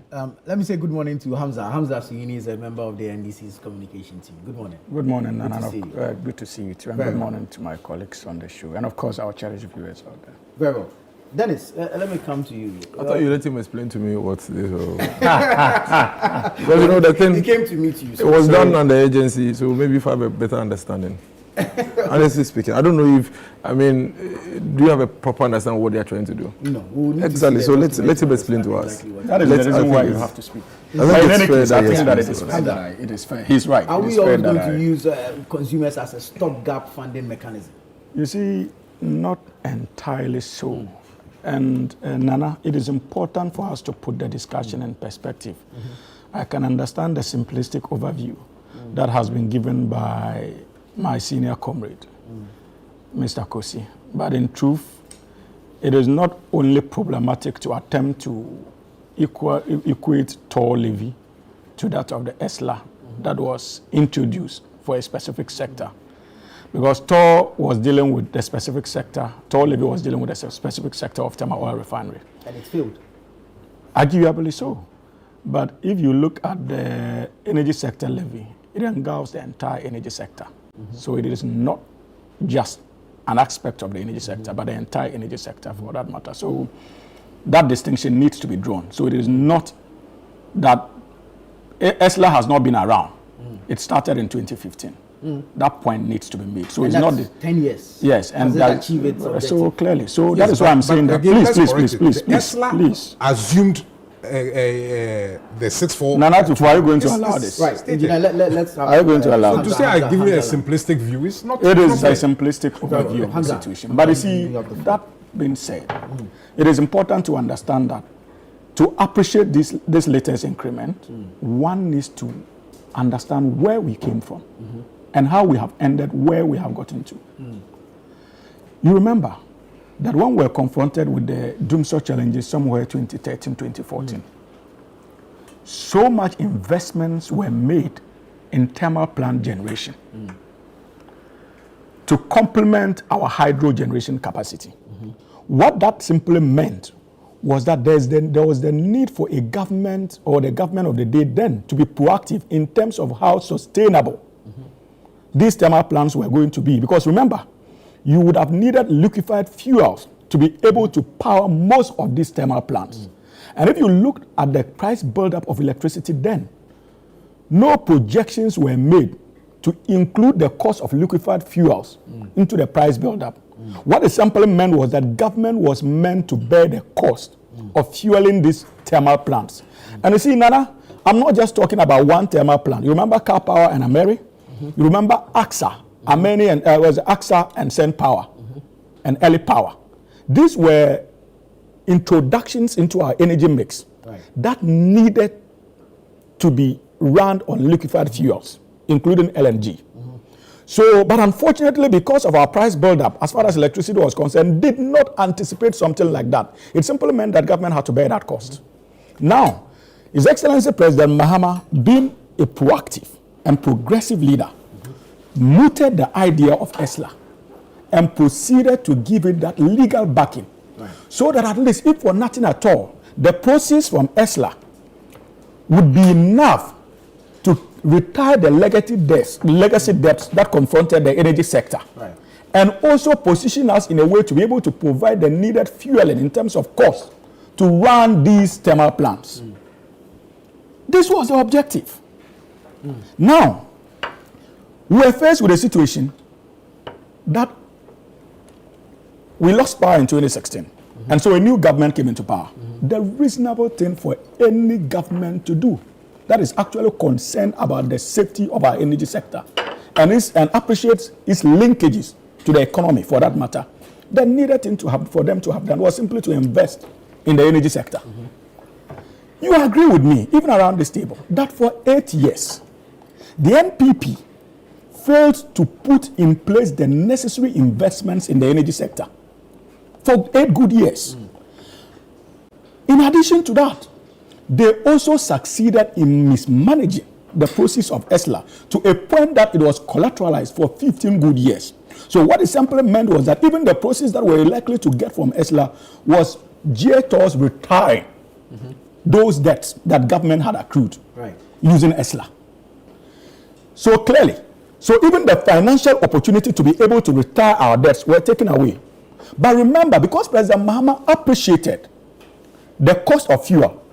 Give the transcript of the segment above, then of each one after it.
Let me say good morning to Hamza. Hamza Suhuyini is a member of the NDC's communication team. Good morning. Good morning, and good to see you too. And good morning to my colleagues on the show, and of course our cherished viewers out there. Very well. Dennis, let me come to you. I thought you let him explain to me what this was. Because you know the thing. He came to meet you. It was done on the agency, so maybe if I have a better understanding. Honestly speaking, I don't know if, do you have a proper understanding of what they are trying to do? No. Exactly. So let him explain to us. That is the reason why you have to speak. But in any case, I think that it is fair that it is fair. He's right. Are we always going to use consumers as a stopgap funding mechanism? You see, not entirely so. And Nana, it is important for us to put the discussion in perspective. I can understand the simplistic overview that has been given by my senior comrade, Mr. Kosi. But in truth, it is not only problematic to attempt to equate toll levy to that of the ESLA that was introduced for a specific sector. Because toll was dealing with the specific sector, toll levy was dealing with a specific sector of thermal oil refinery. And it failed. Arguably so. But if you look at the energy sector levy, it engulfs the entire energy sector. So it is not just an aspect of the energy sector, but the entire energy sector for that matter. So that distinction needs to be drawn. So it is not that ESLA has not been around. It started in 2015. That point needs to be made. So and it's not 10 years. Yes, and that achieve it so clearly. So yes, that is why I'm saying that. Please. Assumed the 6-4. Nana, are you going to allow this? Right. Let's have, are you going to allow so to say I give you a simplistic view, it's not. It is a simplistic overview of the situation. But you see, that being said, it is important to understand that to appreciate this latest increment, one needs to understand where we came from and how we have ended where we have gotten to. You remember that when we were confronted with the doomsday challenges somewhere 2013, 2014, so much investments were made in thermal plant generation to complement our hydro generation capacity. What that simply meant was that there was the need for a government or the government of the day then to be proactive in terms of how sustainable these thermal plants were going to be. Because remember, you would have needed liquefied fuels to be able to power most of these thermal plants. And if you look at the price buildup of electricity then, no projections were made to include the cost of liquefied fuels into the price buildup. What it simply meant was that government was meant to bear the cost of fueling these thermal plants. And you see, Nana, I'm not just talking about one thermal plant. You remember Car Power and Ameri? You remember AXA, was AXA and Sen Power and Early Power. These were introductions into our energy mix that needed to be run on liquefied fuels, including LNG. So, but unfortunately, because of our price buildup, as far as electricity was concerned, did not anticipate something like that. It simply meant that government had to bear that cost. Now, His Excellency President Mahama, being a proactive and progressive leader, mooted the idea of ESLA and proceeded to give it that legal backing. So that at least, if for nothing at all, the proceeds from ESLA would be enough to retire the legacy debts that confronted the energy sector. And also position us in a way to be able to provide the needed fueling in terms of cost to run these thermal plants. This was the objective. Now, we were faced with a situation that we lost power in 2016. And so a new government came into power. The reasonable thing for any government to do that is actually concerned about the safety of our energy sector and appreciates its linkages to the economy, for that matter, the needed thing for them to have done was simply to invest in the energy sector. You agree with me, even around this table, that for 8 years, the NPP failed to put in place the necessary investments in the energy sector for 8 good years. In addition to that, they also succeeded in mismanaging the process of ESLA to a point that it was collateralized for 15 good years. So what it simply meant was that even the process that we were likely to get from ESLA was geared towards retiring those debts that government had accrued Right. using ESLA. So clearly, so even the financial opportunity to be able to retire our debts were taken away. But remember, because President Mahama appreciated the cost of fuel,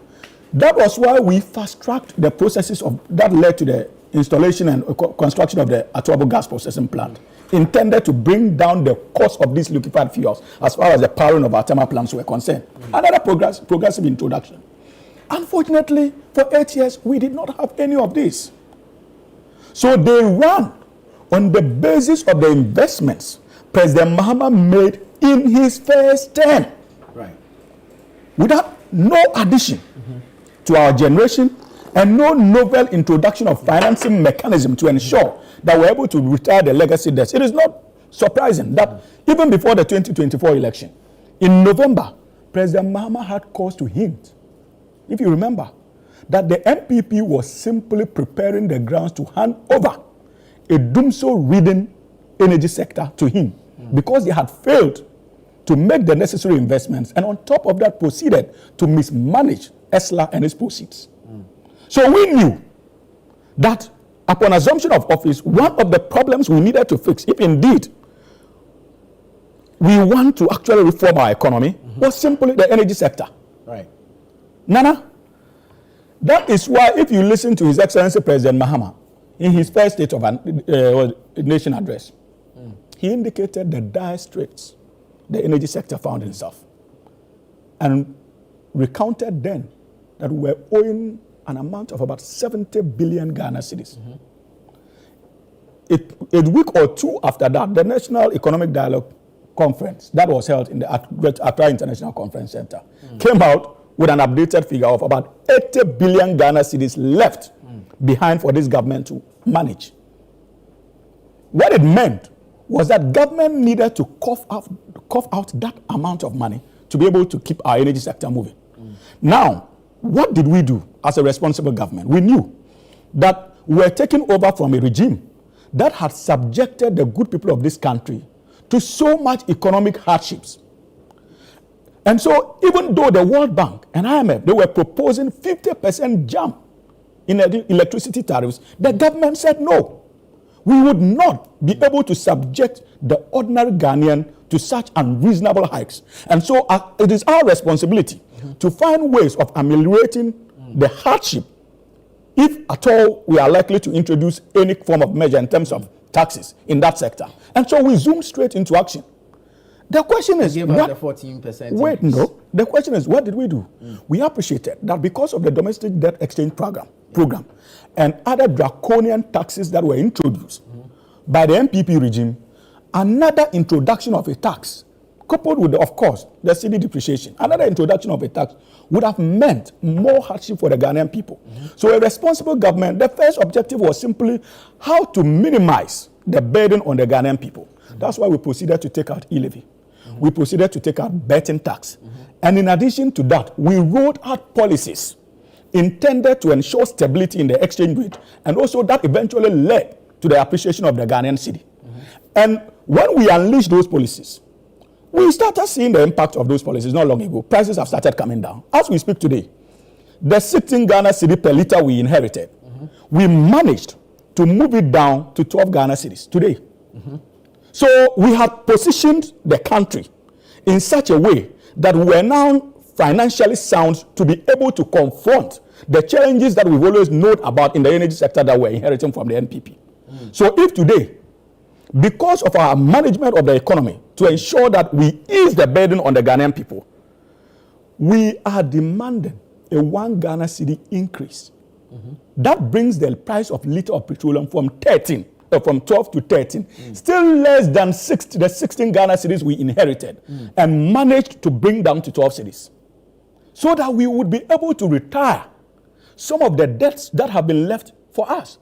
that was why we fast-tracked the processes of that led to the installation and construction of the Atuabo gas processing plant, intended to bring down the cost of these liquefied fuels as far as the powering of our thermal plants were concerned. Another progressive introduction. Unfortunately, for 8 years, we did not have any of this. So they ran on the basis of the investments President Mahama made in his first term. Right. Without no addition to our generation and no novel introduction of financing mechanism to ensure that we're able to retire the legacy debts. It is not surprising that even before the 2024 election, in November, President Mahama had cause to hint, if you remember, that the NPP was simply preparing the grounds to hand over a doomsday-ridden energy sector to him because they had failed to make the necessary investments, and on top of that proceeded to mismanage ESLA and its proceeds. So we knew that upon assumption of office, one of the problems we needed to fix, if indeed we want to actually reform our economy, was simply the energy sector. Right. Nana, that is why if you listen to His Excellency President Mahama in his first State of Nation address, he indicated the dire straits the energy sector found itself and recounted then that we were owing an amount of about 70 billion Ghana cedis. A week or two after that, the National Economic Dialogue Conference that was held in the Accra International Conference Center came out with an updated figure of about 80 billion Ghana cedis left behind for this government to manage. What it meant was that government needed to cough out that amount of money to be able to keep our energy sector moving. Now, what did we do as a responsible government? We knew that we were taking over from a regime that had subjected the good people of this country to so much economic hardships. And so, even though the World Bank and IMF, they were proposing 50% jump in electricity tariffs, the government said no. We would not be able to subject the ordinary Ghanaian to such unreasonable hikes. And so it is our responsibility to find ways of ameliorating the hardship if at all we are likely to introduce any form of measure in terms of taxes in that sector. And so we zoom straight into action. The question is, the 14%. Wait, no. The question is, what did we do? We appreciated that because of the domestic debt exchange program and other draconian taxes that were introduced by the NPP regime, another introduction of a tax, coupled with, of course, the cedi depreciation, another introduction of a tax would have meant more hardship for the Ghanaian people. So a responsible government, the first objective was simply how to minimize the burden on the Ghanaian people. That's why we proceeded to take out e-levy. We proceeded to take out betting tax. And in addition to that, we rolled out policies intended to ensure stability in the exchange rate, and also that eventually led to the appreciation of the Ghanaian cedi. And when we unleashed those policies, we started seeing the impact of those policies not long ago. Prices have started coming down. As we speak today, the 16 Ghana cedi per liter we inherited, we managed to move it down to 12 Ghana cedis today. So we have positioned the country in such a way that we are now financially sound to be able to confront the challenges that we've always known about in the energy sector that we're inheriting from the NPP. So if today, because of our management of the economy, to ensure that we ease the burden on the Ghanaian people, we are demanding a 1 Ghana cedi increase. That brings the price of liter of petroleum from 12 to 13, still less than the 16 Ghana cedis we inherited, and managed to bring down to 12 cedis, so that we would be able to retire some of the debts that have been left for us.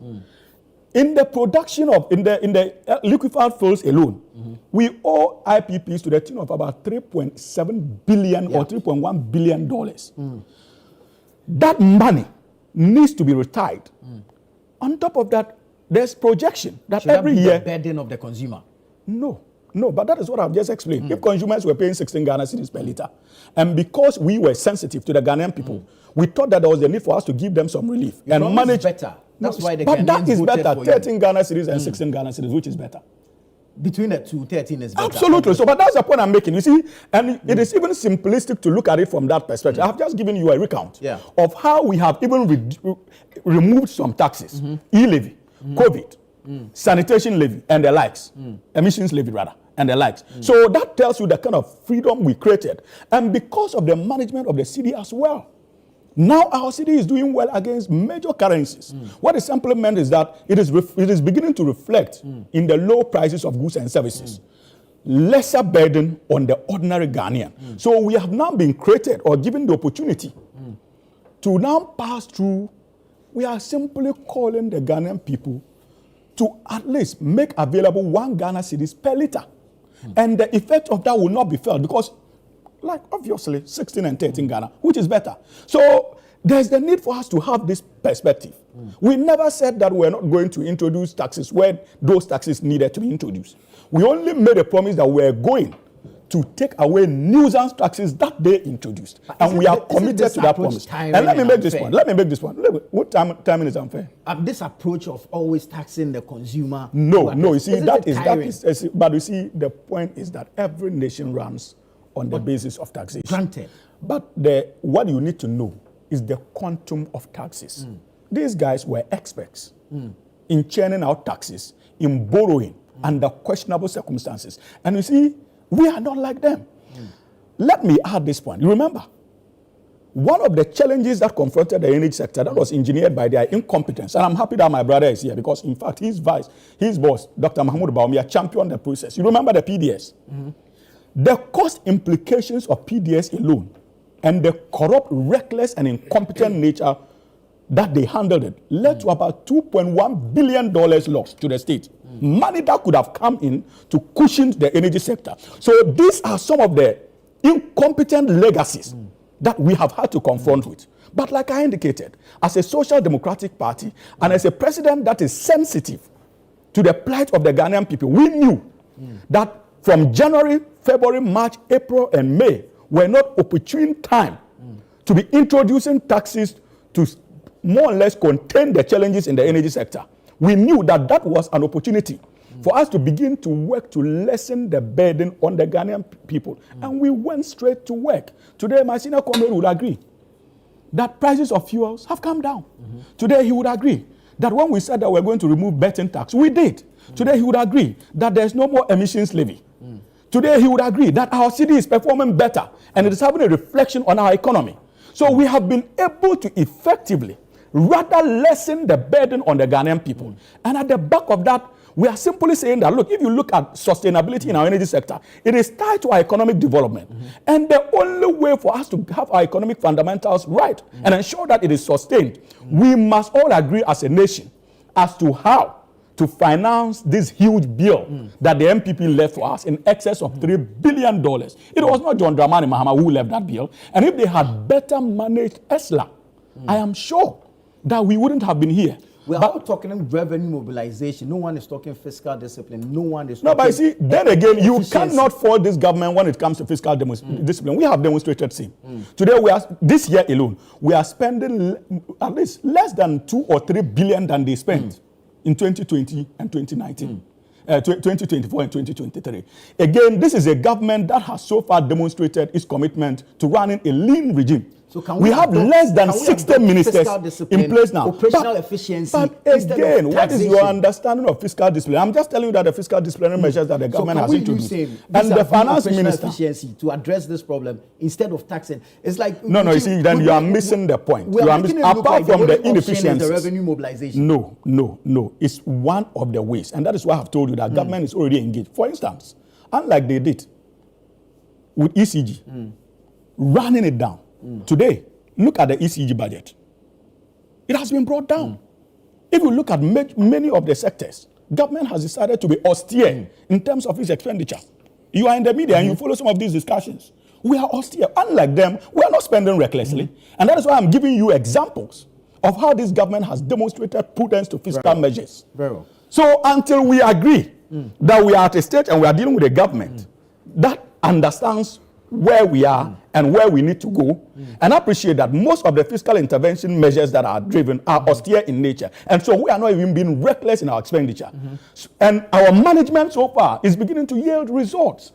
In the production of, in the liquefied fuels alone, we owe IPPs to the tune of about $3.7 billion or $3.1 billion. That money needs to be retired. On top of that, there's projection that Should every that be year. the burden of the consumer? No. No, but that is what I've just explained. If consumers were paying 16 Ghana cedis per litre, and because we were sensitive to the Ghanaian people, we thought that there was a need for us to give them some relief and manage better. That's why the but Ghanaians that is voted better. for 13 Ghana cedis and 16 Ghana cedis, which is better? Between the two, 13 is better. Absolutely. So, but that's the point I'm making. You see, and it is even simplistic to look at it from that perspective. I've just given you a recount of how we have even removed some taxes, e-levy, COVID, sanitation levy, and the likes, emissions levy rather, and the likes. So that tells you the kind of freedom we created. And because of the management of the city as well, now our city is doing well against major currencies. What is simply meant is that it is beginning to reflect in the low prices of goods and services. Lesser burden on the ordinary Ghanaian. So we have now been created or given the opportunity to now pass through. We are simply calling the Ghanaian people to at least make available 1 Ghana cedis per litre. And the effect of that will not be felt because, like, obviously, 16 and 13 Ghana, which is better. So there's the need for us to have this perspective. We never said that we're not going to introduce taxes where those taxes needed to be introduced. We only made a promise that we're going to take away nuisance taxes that they introduced. And we are committed to that promise. And let me make this point. What timing is unfair? This approach of always taxing the consumer. No, you see, that is, but you see, the point is that every nation runs on the basis of taxation. Granted. But what you need to know is the quantum of taxes. These guys were experts in churning out taxes, in borrowing under questionable circumstances. And you see, we are not like them. Let me add this point. You remember, one of the challenges that confronted the energy sector that was engineered by their incompetence, and I'm happy that my brother is here because, in fact, his boss, Dr. Mahmoud Bawumia, championed the process. You remember the PDS? The cost implications of PDS alone and the corrupt, reckless, and incompetent nature that they handled it led to about $2.1 billion lost to the state. Money that could have come in to cushion the energy sector. So these are some of the incompetent legacies that we have had to confront with. But like I indicated, as a social democratic party and as a president that is sensitive to the plight of the Ghanaian people, we knew that from January, February, March, April, and May were not opportune time to be introducing taxes to more or less contain the challenges in the energy sector. We knew that that was an opportunity for us to begin to work to lessen the burden on the Ghanaian people. And we went straight to work. Today, my senior comrade would agree that prices of fuels have come down. Today, he would agree that when we said that we're going to remove betting tax, we did. Today, he would agree that there's no more emissions levy. Today, he would agree that our city is performing better and it is having a reflection on our economy. So we have been able to effectively rather lessen the burden on the Ghanaian people. And at the back of that, we are simply saying that, look, if you look at sustainability in our energy sector, it is tied to our economic development. And the only way for us to have our economic fundamentals right and ensure that it is sustained, we must all agree as a nation as to how to finance this huge bill that the NPP left for us in excess of $3 billion. It was not John Dramani Mahama who left that bill. And if they had better managed ESLA, I am sure that we wouldn't have been here. We're all talking revenue mobilization. No one is talking fiscal discipline. No one is talking... No, but you see, then again, you cannot fault this government when it comes to fiscal discipline. We have demonstrated same. Today, this year alone, we are spending at least less than 2 or 3 billion than they spent in 2020 and 2019. 2024 and 2023. Again, this is a government that has so far demonstrated its commitment to running a lean regime. So we have less than 60 ministers in place now. Operational efficiency. But again, what is your understanding of fiscal discipline? I'm just telling you that the fiscal disciplinary measures that the government has introduced. And the finance minister... efficiency to address this problem instead of taxing. It's like... No, you see, then you are missing the point. You are missing, apart from the inefficiencies. The revenue mobilization. No. It's one of the ways. And that is why I have told you that government is already engaged. For instance, unlike they did with ECG, running it down. Today, look at the ECG budget. It has been brought down. If you look at many of the sectors, government has decided to be austere in terms of its expenditure. You are in the media and you follow some of these discussions. We are austere. Unlike them, we are not spending recklessly. And that is why I'm giving you examples of how this government has demonstrated prudence to fiscal measures. Very well. So until we agree that we are at a stage and we are dealing with a government that understands where we are and where we need to go, and appreciate that most of the fiscal intervention measures that are driven are austere in nature. And so we are not even being reckless in our expenditure. And our management so far is beginning to yield results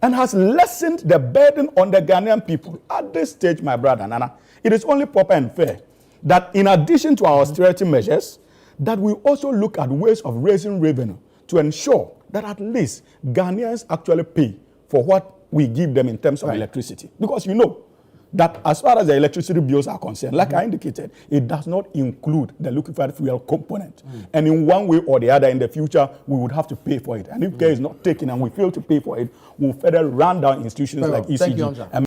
and has lessened the burden on the Ghanaian people. At this stage, my brother Nana, it is only proper and fair that in addition to our austerity measures, that we also look at ways of raising revenue to ensure that at least Ghanaians actually pay for what we give them in terms of electricity. Because you know that as far as the electricity bills are concerned, like I indicated, it does not include the liquefied fuel component. And in one way or the other in the future, we would have to pay for it. And if care is not taken and we fail to pay for it, we'll further run down institutions like ECG. Thank you, Hamza.